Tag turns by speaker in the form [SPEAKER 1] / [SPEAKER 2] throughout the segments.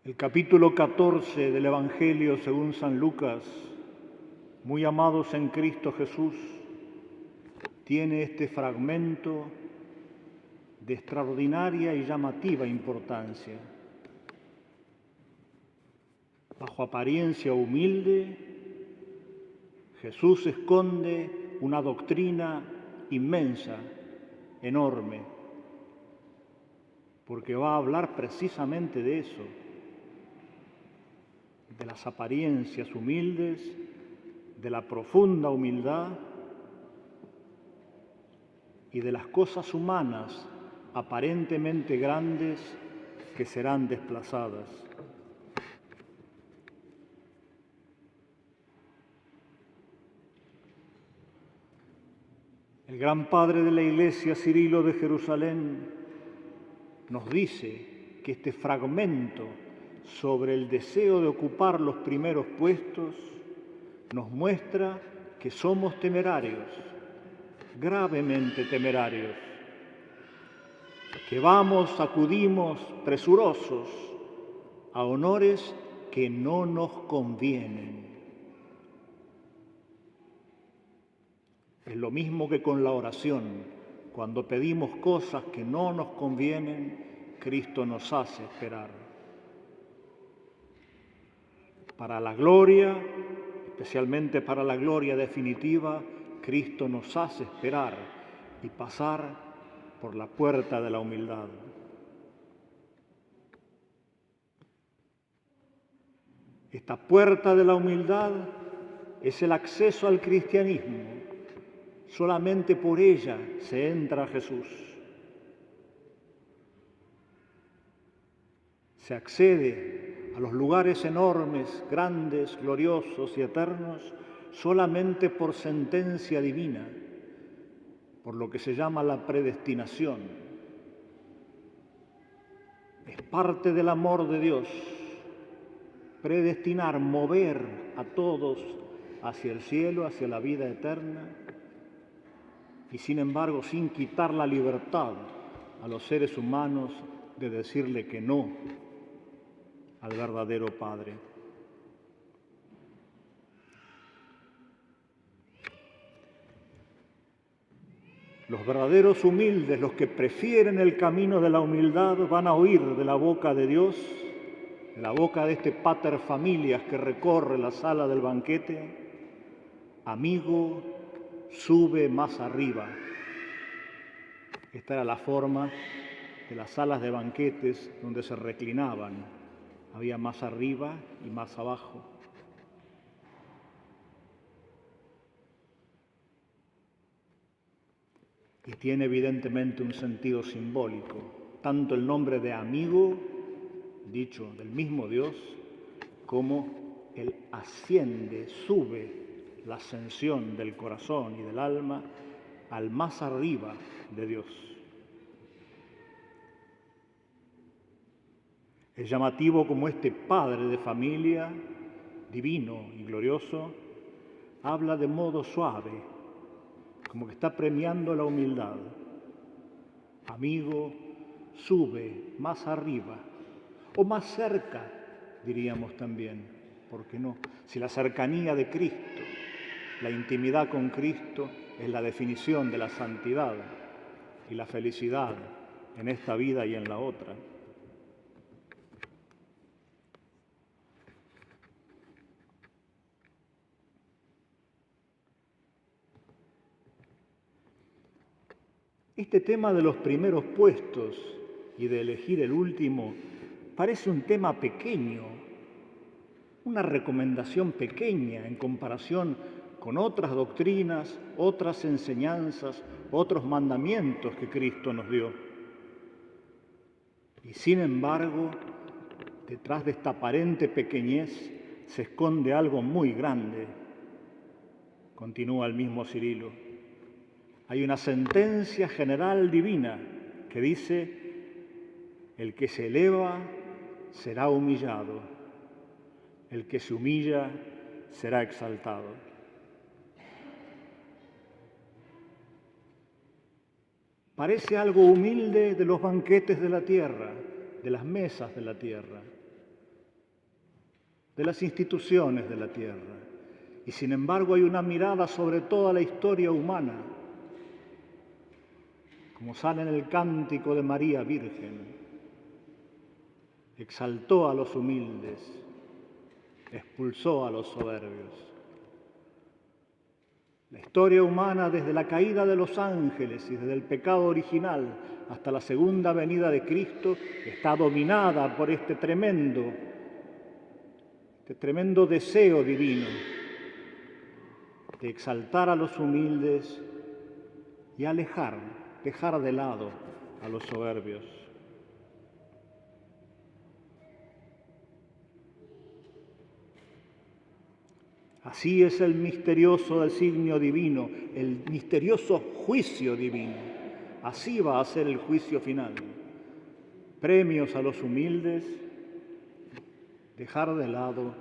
[SPEAKER 1] El capítulo 14 del Evangelio según San Lucas, muy amados en Cristo Jesús, tiene este fragmento de extraordinaria y llamativa importancia. Bajo apariencia humilde, Jesús esconde una doctrina inmensa, enorme, porque va a hablar precisamente de eso, de las apariencias humildes, de la profunda humildad y de las cosas humanas aparentemente grandes que serán desplazadas. El gran padre de la Iglesia, Cirilo de Jerusalén, nos dice que este fragmento sobre el deseo de ocupar los primeros puestos nos muestra que somos temerarios, gravemente temerarios, que acudimos presurosos a honores que no nos convienen. Es lo mismo que con la oración. Cuando pedimos cosas que no nos convienen, Cristo nos hace esperar. Para la gloria, especialmente para la gloria definitiva, Cristo nos hace esperar y pasar por la puerta de la humildad. Esta puerta de la humildad es el acceso al cristianismo. Solamente por ella se entra a Jesús. Se accede a los lugares enormes, grandes, gloriosos y eternos solamente por sentencia divina, por lo que se llama la predestinación. Es parte del amor de Dios predestinar, mover a todos hacia el cielo, hacia la vida eterna, y sin embargo sin quitar la libertad a los seres humanos de decirle que no al verdadero Padre. Los verdaderos humildes, los que prefieren el camino de la humildad, van a oír de la boca de Dios, de la boca de este pater familias que recorre la sala del banquete: amigo, sube más arriba. Esta era la forma de las salas de banquetes donde se reclinaban. Había más arriba y más abajo. Y tiene evidentemente un sentido simbólico. Tanto el nombre de amigo, dicho del mismo Dios, como el asciende, sube, la ascensión del corazón y del alma al más arriba de Dios. Es llamativo como este padre de familia, divino y glorioso, habla de modo suave, como que está premiando la humildad. Amigo, sube más arriba, o más cerca, diríamos también, ¿por qué no? Si la cercanía de Cristo, la intimidad con Cristo, es la definición de la santidad y la felicidad en esta vida y en la otra. Este tema de los primeros puestos y de elegir el último parece un tema pequeño, una recomendación pequeña en comparación con otras doctrinas, otras enseñanzas, otros mandamientos que Cristo nos dio. Y sin embargo, detrás de esta aparente pequeñez se esconde algo muy grande, continúa el mismo Cirilo. Hay una sentencia general divina que dice: el que se eleva será humillado, el que se humilla será exaltado. Parece algo humilde de los banquetes de la tierra, de las mesas de la tierra, de las instituciones de la tierra. Y sin embargo hay una mirada sobre toda la historia humana, como sale en el cántico de María Virgen. Exaltó a los humildes, expulsó a los soberbios. La historia humana, desde la caída de los ángeles y desde el pecado original hasta la segunda venida de Cristo, está dominada por este tremendo deseo divino de exaltar a los humildes y dejar de lado a los soberbios. Así es el misterioso designio divino, el misterioso juicio divino. Así va a ser el juicio final. Premios a los humildes, dejar de lado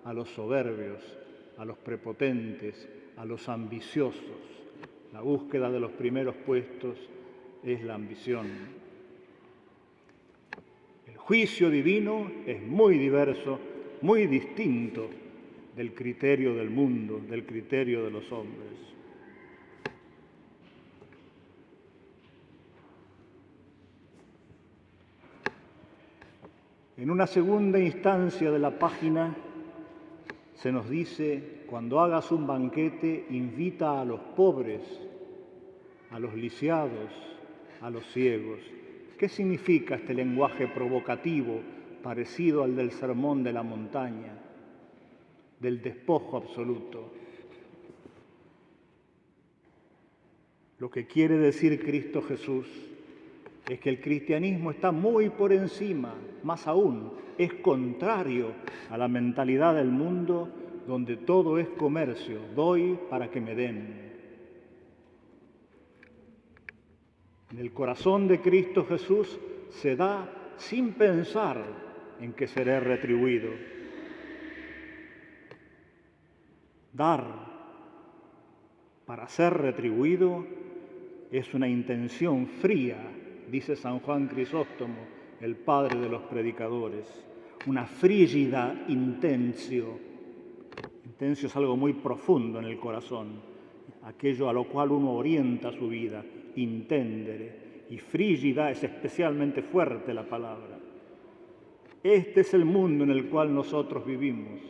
[SPEAKER 1] a los soberbios, a los prepotentes, a los ambiciosos. La búsqueda de los primeros puestos es la ambición. El juicio divino es muy diverso, muy distinto del criterio del mundo, del criterio de los hombres. En una segunda instancia de la página se nos dice: cuando hagas un banquete, invita a los pobres, a los lisiados, a los ciegos. ¿Qué significa este lenguaje provocativo parecido al del Sermón de la Montaña, del despojo absoluto? Lo que quiere decir Cristo Jesús es que el cristianismo está muy por encima, más aún, es contrario a la mentalidad del mundo donde todo es comercio, doy para que me den. En el corazón de Cristo Jesús se da sin pensar en que seré retribuido. Dar para ser retribuido es una intención fría, dice San Juan Crisóstomo, el padre de los predicadores, una frígida intentio. Intentio es algo muy profundo en el corazón, aquello a lo cual uno orienta su vida, intendere, y frígida es especialmente fuerte la palabra. Este es el mundo en el cual nosotros vivimos,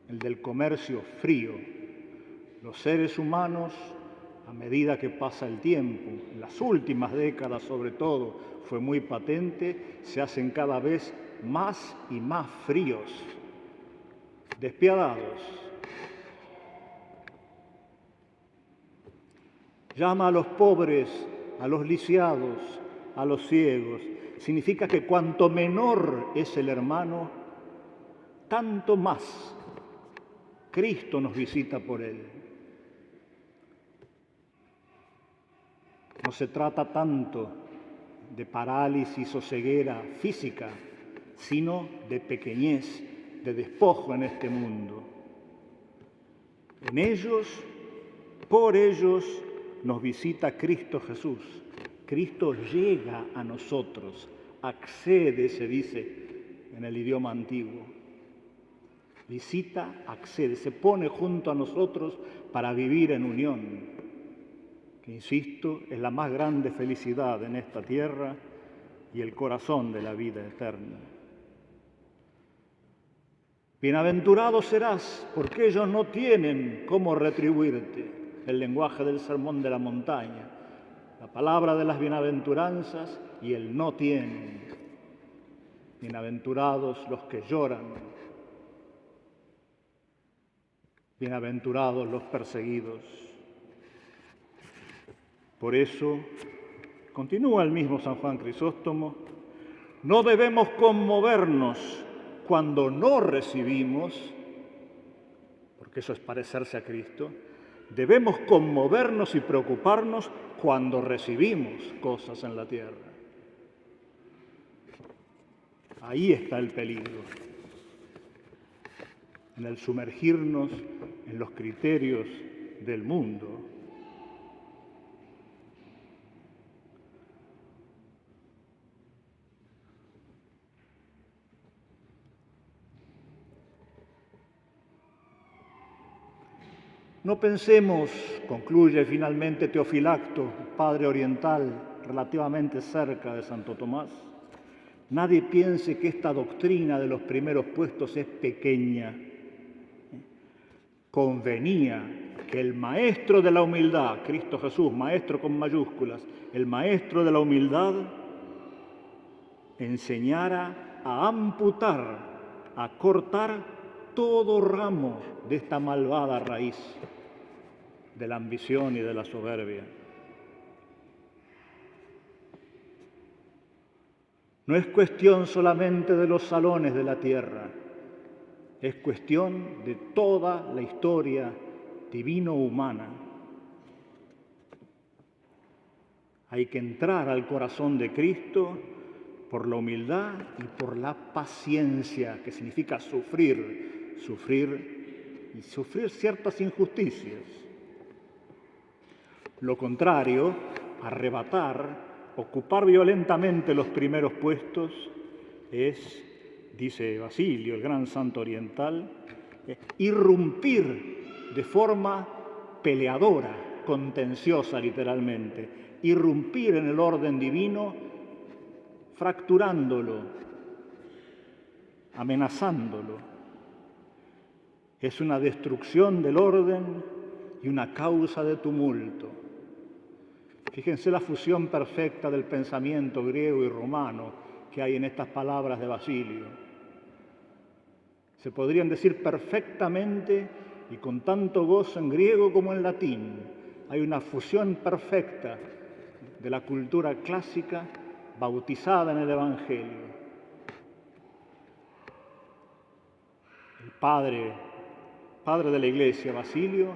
[SPEAKER 1] el del comercio frío. Los seres humanos, a medida que pasa el tiempo, en las últimas décadas sobre todo, fue muy patente, se hacen cada vez más y más fríos, despiadados. Llama a los pobres, a los lisiados, a los ciegos. Significa que cuanto menor es el hermano, tanto más Cristo nos visita por él. No se trata tanto de parálisis o ceguera física, sino de pequeñez, de despojo en este mundo. En ellos, por ellos, nos visita Cristo Jesús. Cristo llega a nosotros, accede, se dice en el idioma antiguo. Visita, accede, se pone junto a nosotros para vivir en unión, que, insisto, es la más grande felicidad en esta tierra y el corazón de la vida eterna. Bienaventurado serás, porque ellos no tienen cómo retribuirte. El lenguaje del Sermón de la Montaña, la palabra de las bienaventuranzas y el no tienen. Bienaventurados los que lloran, bienaventurados los perseguidos. Por eso, continúa el mismo San Juan Crisóstomo, no debemos conmovernos cuando no recibimos, porque eso es parecerse a Cristo. Debemos conmovernos y preocuparnos cuando recibimos cosas en la tierra. Ahí está el peligro, en el sumergirnos en los criterios del mundo. No pensemos, concluye finalmente Teofilacto, padre oriental, relativamente cerca de Santo Tomás, nadie piense que esta doctrina de los primeros puestos es pequeña. Convenía que el maestro de la humildad, Cristo Jesús, maestro con mayúsculas, el maestro de la humildad, enseñara a amputar, a cortar todo ramo de esta malvada raíz de la ambición y de la soberbia. No es cuestión solamente de los salones de la tierra, es cuestión de toda la historia divino-humana. Hay que entrar al corazón de Cristo por la humildad y por la paciencia, que significa sufrir ciertas injusticias. Lo contrario, arrebatar, ocupar violentamente los primeros puestos es, dice Basilio, el gran santo oriental, irrumpir de forma peleadora, contenciosa literalmente, irrumpir en el orden divino, fracturándolo, amenazándolo. Es una destrucción del orden y una causa de tumulto. Fíjense la fusión perfecta del pensamiento griego y romano que hay en estas palabras de Basilio. Se podrían decir perfectamente y con tanto gozo en griego como en latín. Hay una fusión perfecta de la cultura clásica bautizada en el Evangelio. El padre de la Iglesia, Basilio,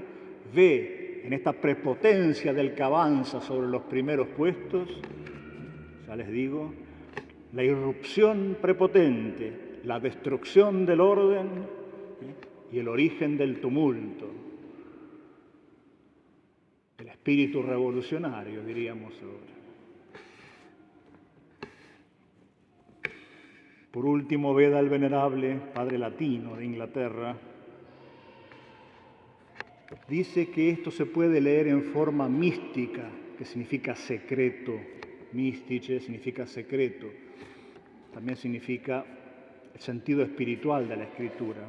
[SPEAKER 1] ve en esta prepotencia del que avanza sobre los primeros puestos, ya les digo, la irrupción prepotente, la destrucción del orden y el origen del tumulto, el espíritu revolucionario, diríamos ahora. Por último, Beda el Venerable, padre latino de Inglaterra, dice que esto se puede leer en forma mística, que significa secreto. Místice significa secreto. También significa el sentido espiritual de la Escritura.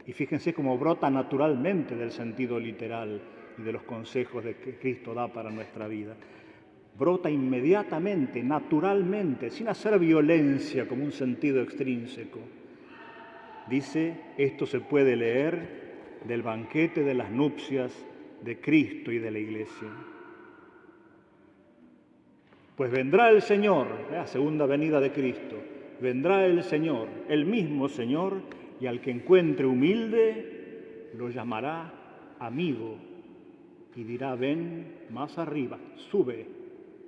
[SPEAKER 1] Y fíjense cómo brota naturalmente del sentido literal y de los consejos que Cristo da para nuestra vida. Brota inmediatamente, naturalmente, sin hacer violencia como un sentido extrínseco. Dice, esto se puede leer del banquete de las nupcias de Cristo y de la Iglesia. Pues vendrá el Señor, la segunda venida de Cristo, vendrá el Señor, el mismo Señor, y al que encuentre humilde lo llamará amigo y dirá, ven más arriba, sube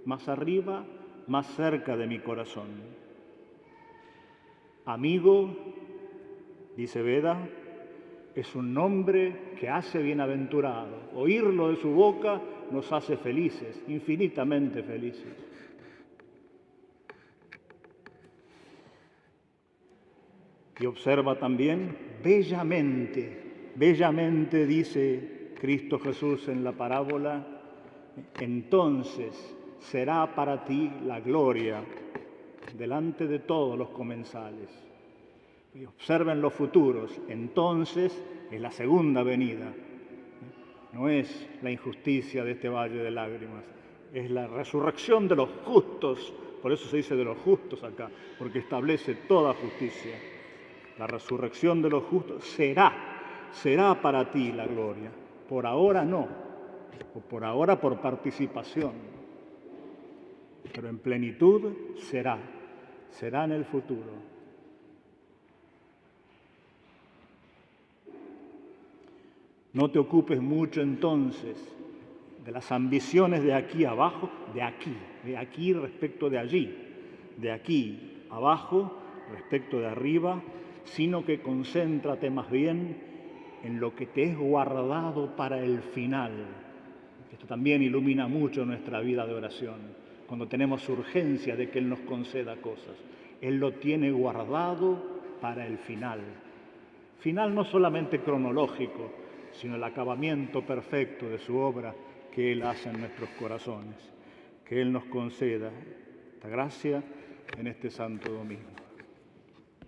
[SPEAKER 1] más arriba, más cerca de mi corazón. Amigo, dice Beda, es un nombre que hace bienaventurado. Oírlo de su boca nos hace felices, infinitamente felices. Y observa también, bellamente dice Cristo Jesús en la parábola, entonces será para ti la gloria delante de todos los comensales. Y observen los futuros, entonces es la segunda venida. No es la injusticia de este valle de lágrimas, es la resurrección de los justos. Por eso se dice de los justos acá, porque establece toda justicia. La resurrección de los justos será para ti la gloria. Por ahora no, o por ahora por participación. Pero en plenitud será en el futuro. No te ocupes mucho entonces de las ambiciones de aquí abajo, de aquí respecto de allí, de aquí abajo respecto de arriba, sino que concéntrate más bien en lo que te es guardado para el final. Esto también ilumina mucho nuestra vida de oración, cuando tenemos urgencia de que Él nos conceda cosas. Él lo tiene guardado para el final. Final no solamente cronológico, sino el acabamiento perfecto de su obra que Él hace en nuestros corazones. Que Él nos conceda esta gracia en este santo domingo.